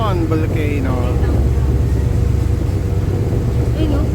Ayun, volcano. Ayun.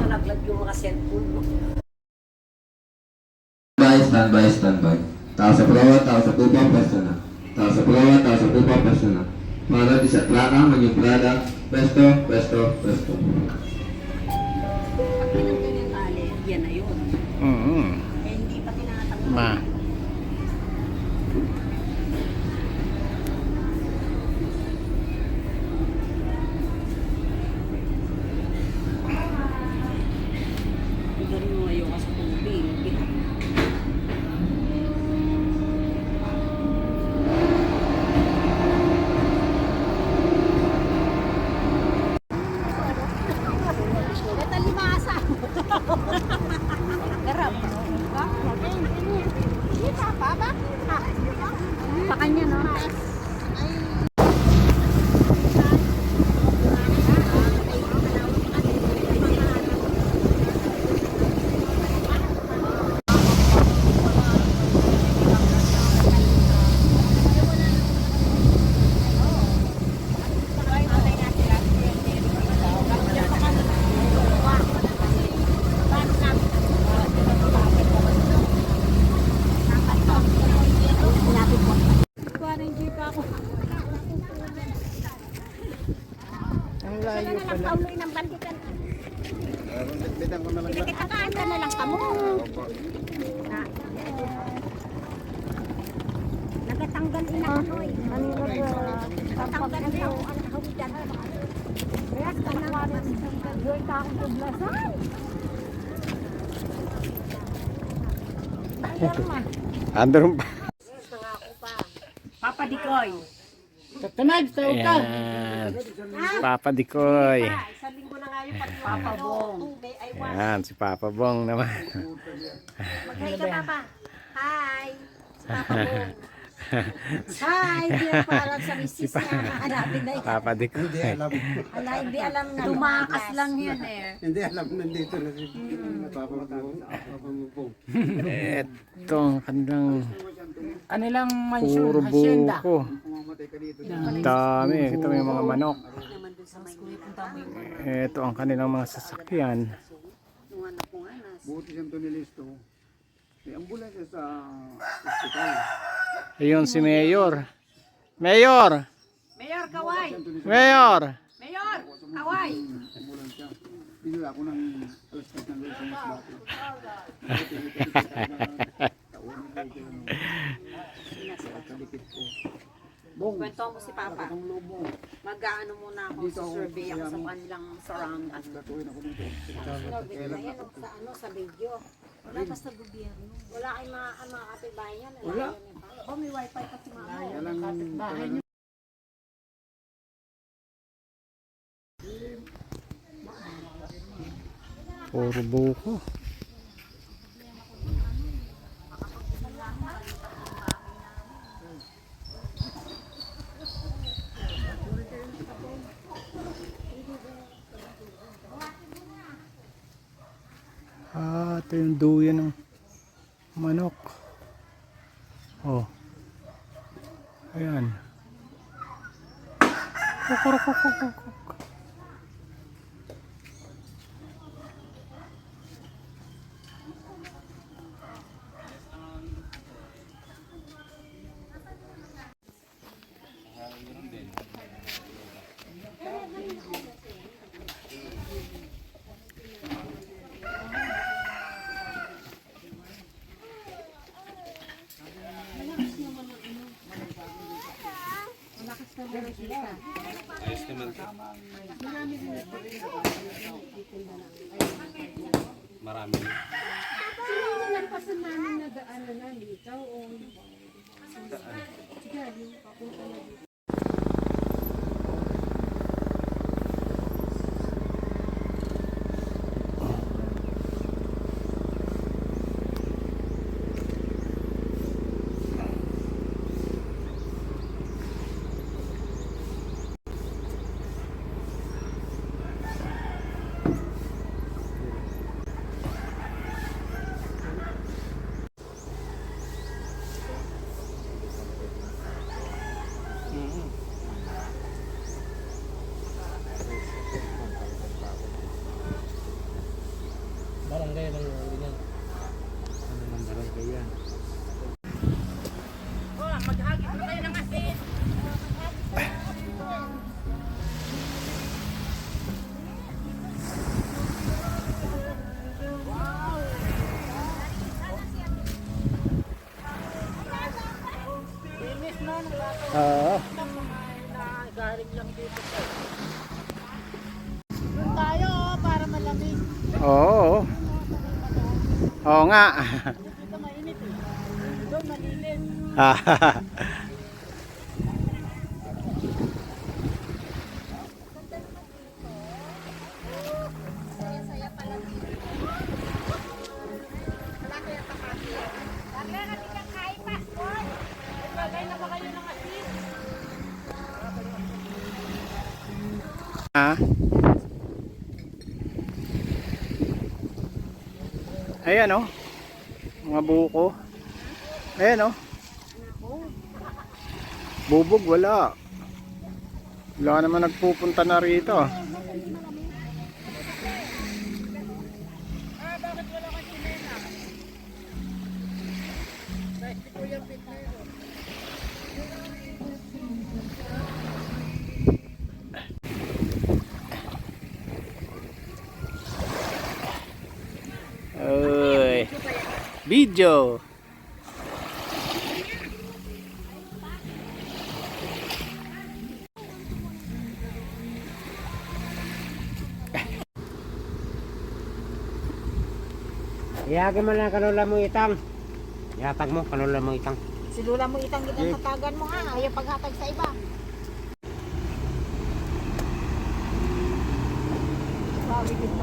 Nalaglag yung mga cellphone mo. Standby, standby. Tao sa proa, tao sa pupa, pwesto na. Tao sa proa, tao sa pupa, pwesto na. Para di sa traka, manyubrada, pwesto, pwesto, pwesto. Pag tinanggal yung tali, yan na yun. Eh, hindi pa tinatanggal. Ma. Ganun mo ngayon ka sa tubig. Ito limasa. Garap. Hindi pa ba? Pa kanya, no? Ang layo pala. Pauloy ng bandikan. Pinakitakaan ka na lang kamo. Nagatanggal inanoy. Natanggal na yung hawidan. Kaya ka na nga rin. Doon ka akong tublasan. Andun pa. Papa Dikoy. Ayan. Papa Dikoy. Isang linggo na nga yung Papa Bong. Ayan, si Papa Bong naman. Mag-hi ka, Papa. Hi. Papa Bong. Hi, dear, para sa misis na hanapin na yan. Papa Dikoy. Ala, hindi alam na. Tumakas lang yan eh. Hindi alam nandito na si Papa Mupong. Ito ang kanilang Kanilang puro buko. Ang dami. Ito may mga manok. Ito ang kanilang mga sasakyan. Buti siyang tunilisto. May ambulansya sa hospital. Ayun si Mayor. Mayor! Mayor, kaway. Mayor! Mayor, kaway. Ambulansya. Binula ako ng alas 10 ng gabi sa Masbate. Kalikit ko. Bong, Kwento mo si Papa. ang lobo. Mag-ano muna ako sa survey ako sa kanilang surround at Gatuin ako dito. ayan sa ano sa video. Wala basta gobyerno. Wala kayong mga kapitbayan. Wala. Oh, may wifi pa si Mama. Walang Puro buko. Ito yung duyan ng manok. Oh. Ayan. Kukurukukukuk. Marami. Nalampasan namin na daanan na dito. Oo. Doon tayo para malamig. Oo. Oo nga. Dito mainit eh. Doon malilim. Ha? Ayan oh. Mga buko. Ayan oh. Bubog wala. Wala naman nagpupunta na rito. Oy. Video. Iyagin mo na kanula mo itang. Ihatag mo kanula mo itang. Si Lula mo itang gitang hatagan mo nga. Ayaw paghatag sa iba. Sabi ko.